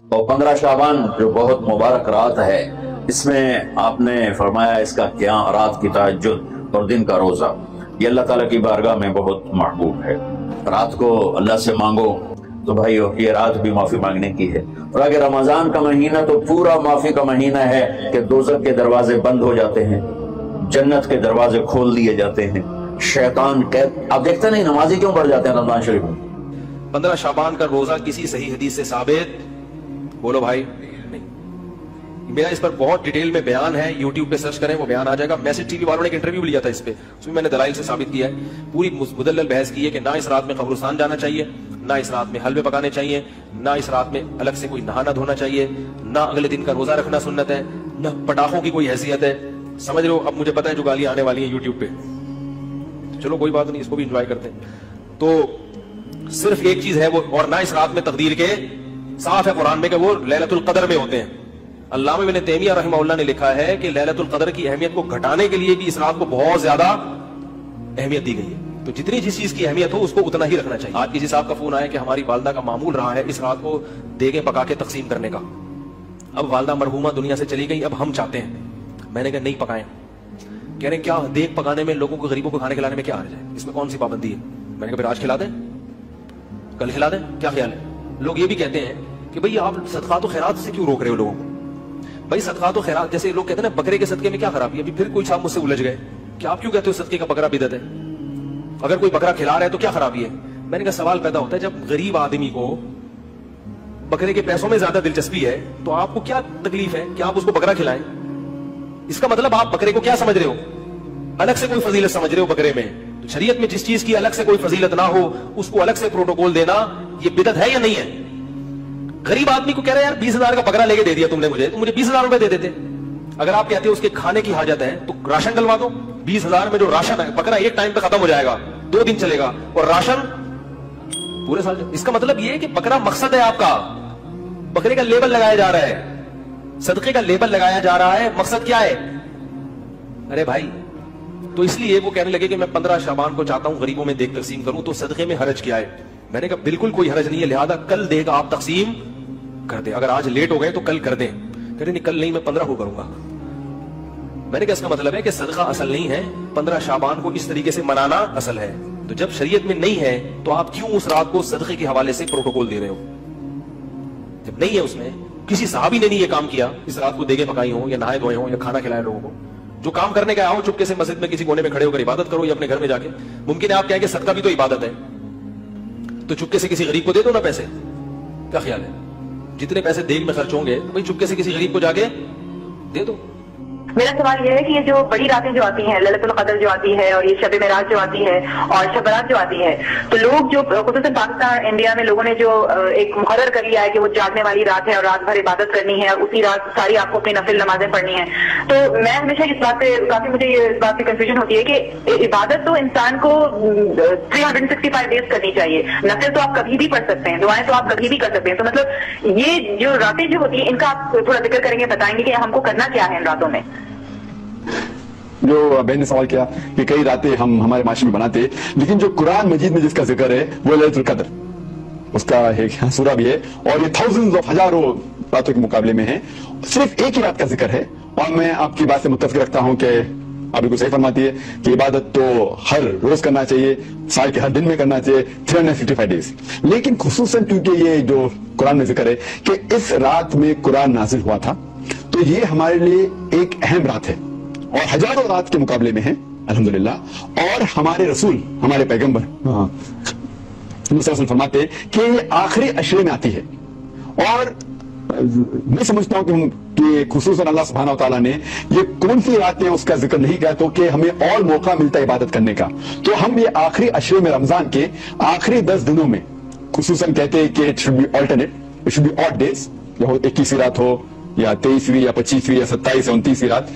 اور 15 شعبان جو بہت مبارک رات ہے، اس میں آپ نے فرمایا اس کا قیام، رات کی تہجد اور دن کا روزہ، یہ اللہ تعالیٰ کی بارگاہ میں بہت محبوب ہے۔ رات کو اللہ سے مانگو تو بھائیو یہ رات بھی معافی مانگنے کی ہے، اور اگر رمضان کا مہینہ تو پورا معافی کا مہینہ ہے کہ دوزخ کے دروازے بند ہو جاتے ہیں، جنت کے دروازے کھول دیے جاتے ہیں، شیطان قید۔ آپ دیکھتے نہیں نمازی کیوں بڑھ جاتے ہیں رمضان شریف میں؟ 15 شعبان کا روزہ کسی صحیح حدیث سے ثابت بولو بھائی نہیں۔ میرا اس پر بہت ڈیٹیل میں بیان ہے، یوٹیوب پہ سرچ کریں وہ بیان آ جائے گا۔ میسج ٹی وی والوں نے ایک انٹرویو لیا تھا اس پہ، اس میں نے دلائل سے ثابت کیا ہے، پوری مدلل بحث کی ہے کہ نہ اس رات میں قبرستان جانا چاہیے، نہ اس رات میں حلوے پکانے چاہیے، نہ اس رات میں الگ سے کوئی نہانا دھونا چاہیے، نہ اگلے دن کا روزہ رکھنا سنت ہے، نہ پٹاخوں کی کوئی حیثیت ہے۔ سمجھ رہے ہو؟ اب مجھے پتا ہے جو گالیاں آنے والی ہیں یوٹیوب پہ، چلو کوئی بات نہیں، اس کو بھی انجوائے کرتے ہیں۔ تو صرف ایک چیز ہے وہ، اور نہ اس رات میں تقدیر کے صاف ہے قرآن میں کہ وہ لیلۃ القدر میں ہوتے ہیں۔ علامہ ابن تیمیہ رحمہ اللہ نے لکھا ہے کہ لیلۃ القدر کی اہمیت کو گھٹانے کے لیے بھی اس رات کو بہت زیادہ اہمیت دی گئی ہے، تو جتنی جس چیز کی اہمیت ہو اس کو اتنا ہی رکھنا چاہیے۔ آج کسی صاحب کا فون آیا کہ ہماری والدہ کا معمول رہا ہے اس رات کو دیگیں پکا کے تقسیم کرنے کا، اب والدہ مرحومہ دنیا سے چلی گئی، اب ہم چاہتے ہیں۔ میں نے کہا نہیں پکائیں۔ کہہ رہے کیا دیگ پکانے میں، لوگوں کو غریبوں کو کھانے کھلانے میں کیا حرج ہے، اس میں کون سی پابندی ہے؟ میں نے کہا پھر آج کھلا دیں، کل کھلا دیں، کیا خیال ہے؟ لوگ یہ بھی کہتے ہیں کہ بھئی آپ صدقات و خیرات سے کیوں روک رہے ہو لوگوں کو؟ بھئی صدقات و خیرات، جیسے لوگ کہتے ہیں نا بکرے کے صدقے میں کیا خرابی ہے، ابھی پھر کوئی صاحب مجھ سے الجھ گئے کہ آپ کیوں کہتے ہو صدقے کا بکرا بدعت ہے، اگر کوئی بکرا کھلا رہا ہے تو کیا خرابی ہے؟ میں نے کہا سوال پیدا ہوتا ہے جب غریب آدمی کو بکرے کے پیسوں میں زیادہ دلچسپی ہے تو آپ کو کیا تکلیف ہے کہ آپ اس کو بکرا کھلائیں؟ اس کا مطلب آپ بکرے کو کیا سمجھ رہے ہو؟ الگ سے کوئی فضیلت سمجھ رہے ہو بکرے میں؟ تو شریعت میں جس چیز کی الگ سے کوئی فضیلت نہ ہو اس کو الگ سے پروٹوکول دینا یہ بدعت ہے یا نہیں ہے؟ غریب آدمی کو کہہ رہے ہیں یار 20,000 کا بکرا لے کے دے دیا تم نے مجھے، تو مجھے 20,000 روپے دے دیتے۔ اگر آپ کہتے ہیں اس کے کھانے کی حاجت ہے تو راشن ڈلوا دو، 20,000 میں جو راشن ہے، بکرا ایک ٹائم پہ ختم ہو جائے گا، 2 دن چلے گا، اور راشن پورے سال۔ اس کا مطلب یہ ہے کہ بکرا مقصد ہے آپ کا، بکرے کا لیبل لگایا جا رہا ہے، صدقے کا لیبل لگایا جا رہا ہے، مقصد کیا ہے؟ ارے بھائی، تو اس لیے وہ کہنے لگے کہ میں 15 شعبان کو چاہتا ہوں غریبوں میں دیگ تقسیم کروں، تو صدقے میں حرج کیا ہے؟ میں نے کہا بالکل کوئی حرج نہیں ہے، لہذا کل دیگ آپ تقسیم کر دیں، اگر آج لیٹ ہو گئے تو کل کر دیں۔ کہہ رہے نہیں کل نہیں، میں 15 کو کروں گا۔ میں نے کہا اس کا مطلب ہے کہ صدقہ اصل نہیں ہے، 15 شعبان کو اس طریقے سے منانا اصل ہے، تو جب شریعت میں نہیں ہے تو آپ کیوں اس رات کو صدقے کے حوالے سے پروٹوکول دے رہے ہو؟ جب نہیں ہے اس میں، کسی صحابی نے نہیں یہ کام کیا اس رات کو دیگیں پکائی ہوں یا نہائے دھوئے ہوں یا کھانا کھلائے لوگوں کو۔ جو کام کرنے کا آؤ چپکے سے مسجد میں کسی کونے میں کھڑے ہو کر عبادت کرو یا اپنے گھر میں جا کے، ممکن ہے آپ کہیں کہ صدقہ بھی تو عبادت ہے، تو چپکے سے کسی غریب کو دے دو نا پیسے، کیا خیال ہے؟ جتنے پیسے دیگ میں خرچ ہوں گے تو بھائی چپکے سے کسی غریب کو جا کے دے دو۔ میرا سوال یہ ہے کہ یہ جو بڑی راتیں جو آتی ہیں، لیلۃ القدر جو آتی ہے اور یہ شب معراج جو آتی ہے اور شب برات جو آتی ہے، تو لوگ جو خصوصاً پاکستان انڈیا میں لوگوں نے جو ایک مقرر کر لیا ہے کہ وہ جاگنے والی رات ہے اور رات بھر عبادت کرنی ہے اور اسی رات ساری آپ کو اپنی نفل نمازیں پڑھنی ہیں، تو میں ہمیشہ اس بات پہ کافی مجھے اس بات کی کنفیوژن ہوتی ہے کہ عبادت تو انسان کو 365 ڈیز کرنی چاہیے، نفل تو آپ کبھی بھی پڑھ سکتے ہیں، دعائیں تو آپ کبھی بھی کر سکتے ہیں، تو مطلب یہ جو راتیں جو ہوتی ہیں ان کا آپ تھوڑا ذکر کریں گے، بتائیں گے کہ ہم کو کرنا کیا ہے ان راتوں میں؟ جو بہن نے سوال کیا کہ کئی راتیں ہم ہمارے معاشرے میں بناتے، لیکن جو قرآن مجید میں جس کا ذکر ہے وہ لیلۃ القدر، اس کا ایک سورہ بھی ہے، اور یہ تھاؤزنز آف ہزاروں راتوں کے مقابلے میں ہے، صرف ایک ہی رات کا ذکر ہے۔ اور میں آپ کی بات سے متفق رکھتا ہوں کہ آپ بالکل صحیح فرماتی ہے کہ عبادت تو ہر روز کرنا چاہیے، سال کے ہر دن میں کرنا چاہیے، 365 ڈیز، لیکن خصوصاً کیونکہ یہ جو قرآن میں ذکر ہے کہ اس رات میں قرآن نازل ہوا تھا، تو یہ ہمارے لیے ایک اہم رات ہے اور ہزاروں رات کے مقابلے میں ہے الحمدللہ۔ اور ہمارے رسول، ہمارے پیغمبر صلی اللہ علیہ وسلم فرماتے ہیں کہ یہ آخری عشرے میں آتی ہے، اور میں سمجھتا ہوں کہ خصوصاً اللہ سبحانہ وتعالیٰ نے یہ کون سی راتیں اس کا ذکر نہیں کیا تو کہ ہمیں اور موقع ملتا ہے عبادت کرنے کا، تو ہم یہ آخری عشرے میں رمضان کے آخری 10 دنوں میں خصوصاً کہتے ہیں کہ it should be alternate, it should be odd days, 21ویں رات ہو یا 23ویں یا 25ویں یا 27 یا 29ویں رات،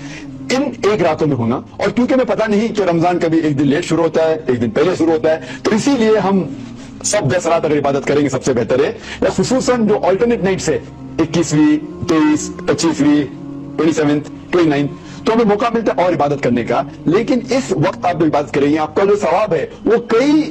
ان ایک راتوں میں ہونا۔ اور کیونکہ ہمیں پتہ نہیں کہ رمضان کبھی ایک دن لیٹ شروع ہوتا ہے، ایک دن پہلے شروع ہوتا ہے، تو اسی لیے ہم سب 10 رات اگر عبادت کریں گے سب سے بہتر ہے، یا خصوصاً جو آلٹرنیٹ نائٹس ہے 21ویں، 23، 25ویں، 27، 29، تو ہمیں موقع ملتا ہے اور عبادت کرنے کا۔ لیکن اس وقت آپ جو عبادت کریں گے آپ کا جو ثواب ہے وہ کئی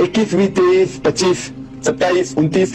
21, 23, 25, 27, 29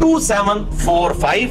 2745।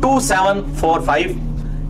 2745,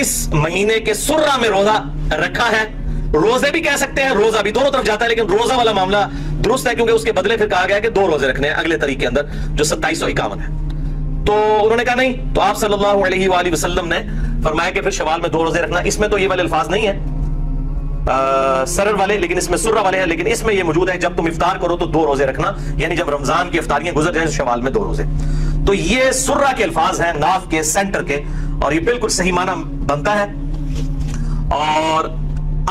اس مہینے کے سرہ میں روزہ رکھا ہے. روزے بھی کہہ سکتے ہیں, روزہ بھی, دونوں طرف جاتا ہے, لیکن روزہ والا معاملہ درست ہے کیونکہ اس کے بدلے پھر کہا گیا کہ 2 روزے رکھنے ہیں اگلے طریقے کے اندر جو 2751 ہے. تو انہوں نے کہا نہیں, تو آپ صلی اللہ علیہ وآلہ وسلم نے فرمایا کہ پھر شوال میں 2 روزے رکھنا. اس میں تو یہ والے الفاظ نہیں ہیں سرر والے, لیکن اس میں سرہ والے ہیں, لیکن اس میں یہ موجود ہے جب تم افطار کرو تو 2 روزے رکھنا, یعنی جب رمضان کی افطاریاں گزر جائیں شوال میں 2 روزے. تو یہ سرہ کے الفاظ ہیں, ناف کے, سینٹر کے, اور یہ بالکل صحیح معنی بنتا ہے. اور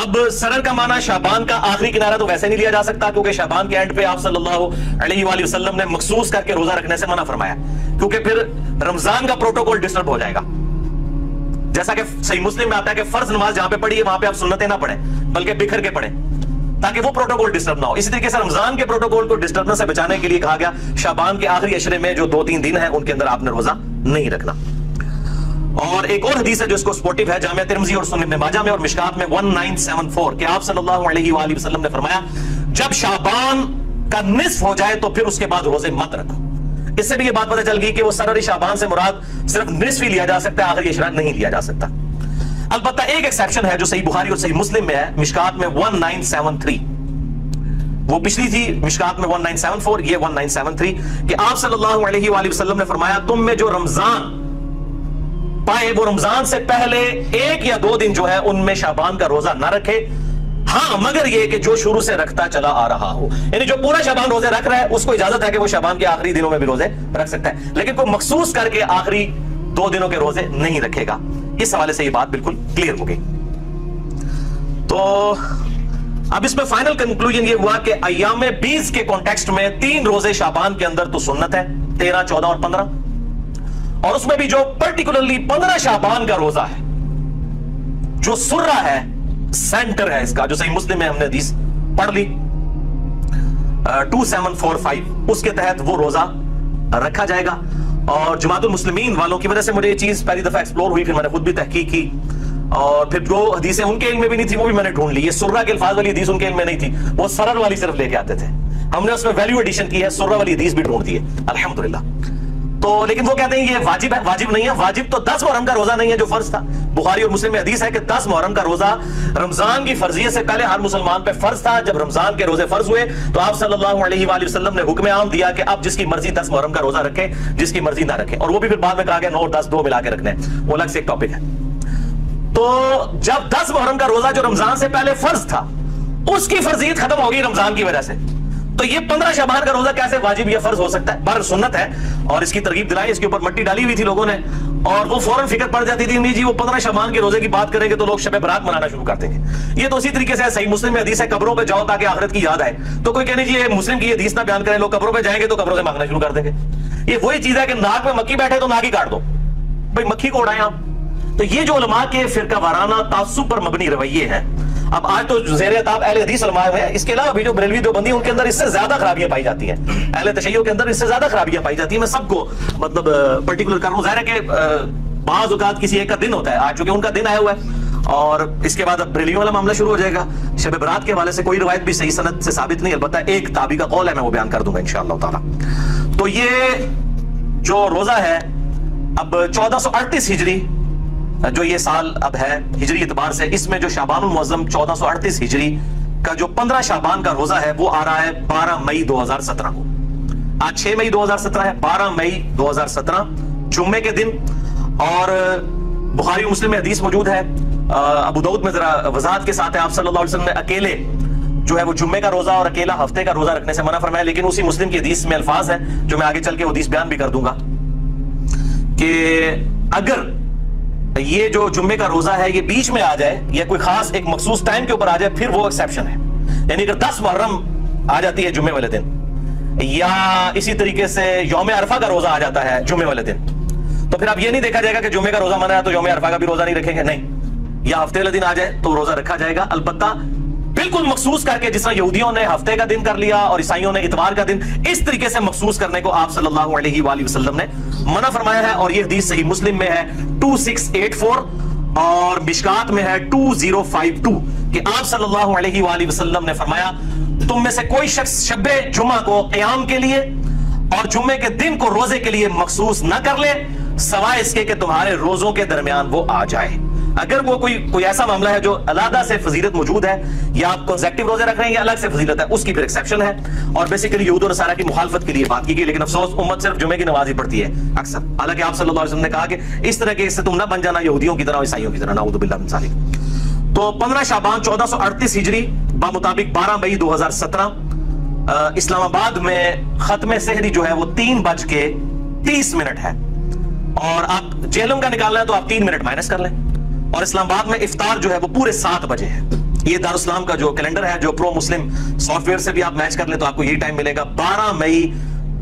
اب سرر کا معنی شعبان کا آخری کنارہ تو ویسے نہیں لیا جا سکتا کیونکہ شعبان کے اینڈ پہ آپ صلی اللہ علیہ وآلہ وسلم نے مخصوص کر کے روزہ رکھنے سے منع فرمایا, کیونکہ پھر رمضان کا پروٹوکول ڈسٹرب ہو جائے گا. جیسا کہ صحیح مسلم میں آتا ہے کہ فرض نماز جہاں پہ پڑھی ہے وہاں پہ آپ سنتیں نہ پڑھیں بلکہ بکھر کے پڑھیں تاکہ وہ پروٹوکول ڈسٹرب نہ ہو. اسی طریقے سے رمضان کے پروٹوکول کو ڈسٹربنس سے بچانے کے لیے کہا گیا شعبان کے آخری عشرے میں جو 2-3 دن ہیں ان کے اندر آپ نے روزہ نہیں رکھنا. اور ایک اور حدیث ہے جو اس کو سپورٹیو ہے, جامعہ ترمذی اور سنن ابن ماجہ میں اور مشکات میں 1974 کہ آپ صلی اللہ علیہ وآلہ وسلم نے فرمایا جب شعبان کا نصف ہو جائے تو پھر اس کے بعد روزے مت رکھو. اس سے بھی یہ بات پتہ چل گئی کہ وہ سرر شعبان سے مراد صرف نصف ہی لیا جا سکتا ہے, آخری عشرہ نہیں لیا جا سکتا. البتہ ایک ایکسیپشن ہے جو صحیح بخاری اور صحیح مسلم میں ہے, مشکات میں 1973, وہ پچھلی تھی مشکات میں 1974, یہ 1973 کہ آپ صلی اللہ علیہ وآلہ وسلم نے فرمایا تم میں جو رمضان پائے وہ رمضان سے پہلے 1 یا 2 دن جو ہے ان میں شعبان کا روزہ نہ رکھے, ہاں مگر یہ کہ جو شروع سے رکھتا چلا آ رہا ہو, یعنی جو پورا شعبان روزے رکھ رہا ہے اس کو اجازت ہے کہ وہ شعبان کے آخری دنوں میں بھی روزے رکھ سکتا ہے, لیکن کوئی مخصوص کر کے آخری 2 دنوں کے روزے نہیں رکھے گا. اس حوالے سے یہ بات بالکل کلیئر ہو گئی. تو اب اس میں فائنل کنکلوژن یہ ہوا کہ ایام 20 کے کانٹیکسٹ میں 3 روزے شعبان کے اندر تو سنت ہے, 13, 14 اور 15, اور اس میں بھی جو پرٹیکولرلی 15 شعبان کا روزہ ہے جو سرہ ہے, سینٹر ہے اس کا, جو صحیح مسلم میں ہم نے حدیث پڑھ لی 2745, اس کے تحت وہ روزہ رکھا جائے گا. اور جماعت المسلمین والوں کی وجہ سے مجھے یہ چیز پہلی دفعہ ایکسپلور ہوئی, پھر میں نے خود بھی تحقیق کی, اور پھر جو حدیثیں ان کے علم میں بھی نہیں تھی وہ بھی میں نے ڈھونڈ لی. یہ سرہ کے الفاظ والی حدیث ان کے علم میں نہیں تھی, وہ سرر والی صرف لے کے آتے تھے, ہم نے اس میں ویلیو ایڈیشن کی ہے, سرہ والی حدیث بھی ڈھونڈ دی ہے الحمدللہ. تو لیکن وہ کہتے ہیں یہ واجب ہے, واجب نہیں ہے. واجب تو 10 محرم کا روزہ نہیں ہے جو فرض تھا. بخاری اور مسلم میں حدیث ہے کہ 10 محرم کا روزہ رمضان کی فرضیت سے پہلے ہر مسلمان پہ فرض تھا. جب رمضان کے روزے فرض ہوئے تو آپ صلی اللہ علیہ وآلہ وسلم نے حکم عام دیا کہ اب جس کی مرضی 10 محرم کا روزہ رکھے, جس کی مرضی نہ رکھے, اور وہ بھی پھر بعد میں کہا گیا 9 اور 10 2 ملا کے رکھنے, وہ الگ سے ایک ٹاپک ہے. تو جب 10 محرم کا روزہ جو رمضان سے پہلے فرض تھا اس کی فرضیت ختم ہو گئی رمضان کی وجہ سے, تو یہ 15 شعبان کا روزہ کیسے واجب یا فرض ہو سکتا ہے؟ بہر سنت ہے, اور اس کی ترغیب دلائی, اس کے اوپر مٹی ڈالی ہوئی تھی لوگوں نے, اور وہ فوراً فکر پڑ جاتی تھی نہیں جی وہ 15 شعبان کے روزے کی بات کریں گے تو لوگ شب برات منانا شروع کر دیں گے. یہ تو اسی طریقے سے صحیح مسلم میں حدیث ہے قبروں پہ جاؤ تاکہ آخرت کی یاد آئے, تو کوئی کہنے جی یہ مسلم کی حدیث نہ بیان کریں, لوگ قبروں پہ جائیں گے تو قبروں سے مانگنا شروع کر دیں گے. یہ وہی چیز ہے کہ ناک میں مکھی بیٹھے تو ناک ہی کاٹ دو, بھائی مکھی کو اڑائیں آپ. تو یہ جو علماء کے فرقہ وارانہ تعصب پر مبنی رویے ہیں, اب آج تو زیر عتاب اہل حدیث علماء ہیں, اس کے علاوہ بھی جو بریلوی دیوبندی ان کے اندر اس سے زیادہ خرابیاں پائی جاتی ہیں, اہل تشیع کے اندر اس سے زیادہ خرابیاں پائی جاتی ہیں. میں سب کو مطلب پرٹیکولر کر رہا ہوں, ظاہر ہے کہ بعض اوقات کسی ایک کا دن ہوتا ہے, آج چونکہ ان کا دن آیا ہوا ہے, اور اس کے بعد اب بریلویوں والا معاملہ شروع ہو جائے گا. شب برات کے حوالے سے کوئی روایت بھی صحیح سند سے ثابت نہیں, البتہ ایک تابعی کا قول ہے, میں وہ بیان کر دوں گا انشاءاللہ تعالی. تو یہ جو روزہ ہے اب 1438 ہجری جو یہ سال اب ہے ہجری اعتبار سے, اس میں جو شعبان المعظم 1438 ہجری کا جو 15 شعبان کا روزہ ہے وہ آ رہا ہے 12 مئی 2017 کو. آج 6 مئی 2017 ہے, 12 مئی 2017 جمعے کے دن. اور بخاری مسلم میں حدیث موجود ہے, ابو داؤد میں ذرا وضاحت کے ساتھ ہے, آپ صلی اللہ علیہ وسلم نے اکیلے جو ہے وہ جمعے کا روزہ اور اکیلا ہفتے کا روزہ رکھنے سے منع فرمایا, لیکن اسی مسلم کی حدیث میں الفاظ ہیں جو میں آگے چل کے حدیث بیان بھی کر دوں گا کہ اگر یہ جو جمعے کا روزہ ہے یہ بیچ میں آ جائے یا کوئی خاص ایک مخصوص ٹائم کے اوپر آ جائے پھر وہ ایکسیپشن ہے. یعنی اگر 10 محرم آ جاتی ہے جمعے والے دن, یا اسی طریقے سے یوم عرفہ کا روزہ آ جاتا ہے جمعے والے دن, تو پھر اب یہ نہیں دیکھا جائے گا کہ جمعے کا روزہ منع ہے تو یوم عرفہ کا بھی روزہ نہیں رکھیں گے, نہیں, یا ہفتے والے دن آ جائے تو روزہ رکھا جائے گا. البتہ بالکل مخصوص کر کے, جس طرح یہودیوں نے ہفتے کا دن کر لیا اور عیسائیوں نے اتوار کا دن, اس طریقے سے مخصوص کرنے کو آپ صلی اللہ علیہ وآلہ وسلم نے منع فرمایا ہے. اور یہ حدیث صحیح مسلم میں ہے 2684 اور مشکات میں ہے 2052 کہ آپ صلی اللہ علیہ وآلہ وسلم نے فرمایا تم میں سے کوئی شخص شب جمعہ کو قیام کے لیے اور جمعے کے دن کو روزے کے لیے مخصوص نہ کر لے سوائے اس کے کہ تمہارے روزوں کے درمیان وہ آ جائے. اگر وہ کوئی ایسا معاملہ ہے جو علیحدہ سے فضیلت موجود ہے یا آپ کنسیکٹیو روزے رکھ رہے ہیں یا الگ سے فضیلت ہے، اس کی پھر ایکسیپشن ہے، اور بیسیکلی یہود و نصارہ کی مخالفت کے لیے بات کی گئی، لیکن افسوس امت صرف جمعے کی نماز ہی پڑتی ہے اکثر، حالانکہ آپ صلی اللہ علیہ وسلم نے کہا کہ اس طرح کے اس سے تم نہ بن جانا یہودیوں کی طرح اور عیسائیوں کی طرح، نعوذ باللہ من ذالک۔ تو 15 شعبان 1438 ہجری بمطابق 12 مئی 2017 اسلام آباد میں ختم سحری جو ہے وہ 3:30 ہے، اور آپ جہلم کا نکالنا ہے تو آپ 3 منٹ مائنس کر لیں، اور اسلام آباد میں افطار جو ہے وہ پورے 7 بجے ہے۔ یہ دارالاسلام کا جو کیلنڈر ہے، جو پرو مسلم سافٹ ویئر سے بھی آپ میچ کر لیں تو آپ کو یہی ٹائم ملے گا۔ 12 مئی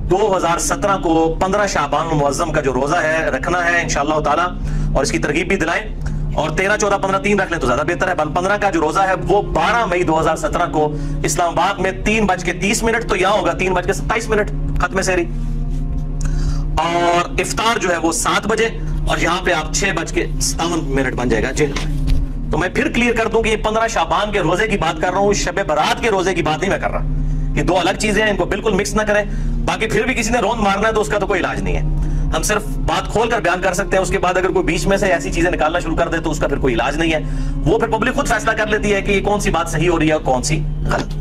2017 کو 15 شعبان المعظم کا جو روزہ ہے رکھنا ہے انشاءاللہ تعالی، اور اس کی ترغیب بھی دلائیں، اور 13 14 15 3 رکھ لیں تو زیادہ بہتر ہے۔ 15 کا جو روزہ ہے وہ 12 مئی 2017 کو اسلام آباد میں 3:30 تو یہاں ہوگا 3:27 ختم سحری، اور افطار جو ہے وہ 7 بجے، اور یہاں پہ آپ 6:57 بن جائے گا جیل میں۔ تو میں پھر کلیئر کر دوں کہ یہ 15 شعبان کے روزے کی بات کر رہا ہوں، شب برات کے روزے کی بات نہیں میں کر رہا، یہ دو الگ چیزیں ہیں، ان کو بالکل مکس نہ کریں۔ باقی پھر بھی کسی نے روند مارنا ہے تو اس کا تو کوئی علاج نہیں ہے، ہم صرف بات کھول کر بیان کر سکتے ہیں، اس کے بعد اگر کوئی بیچ میں سے ایسی چیزیں نکالنا شروع کر دے تو اس کا پھر کوئی علاج نہیں ہے، وہ پھر پبلک خود فیصلہ کر لیتی ہے کہ یہ کون سی بات صحیح ہو رہی ہے اور کون سی غلط۔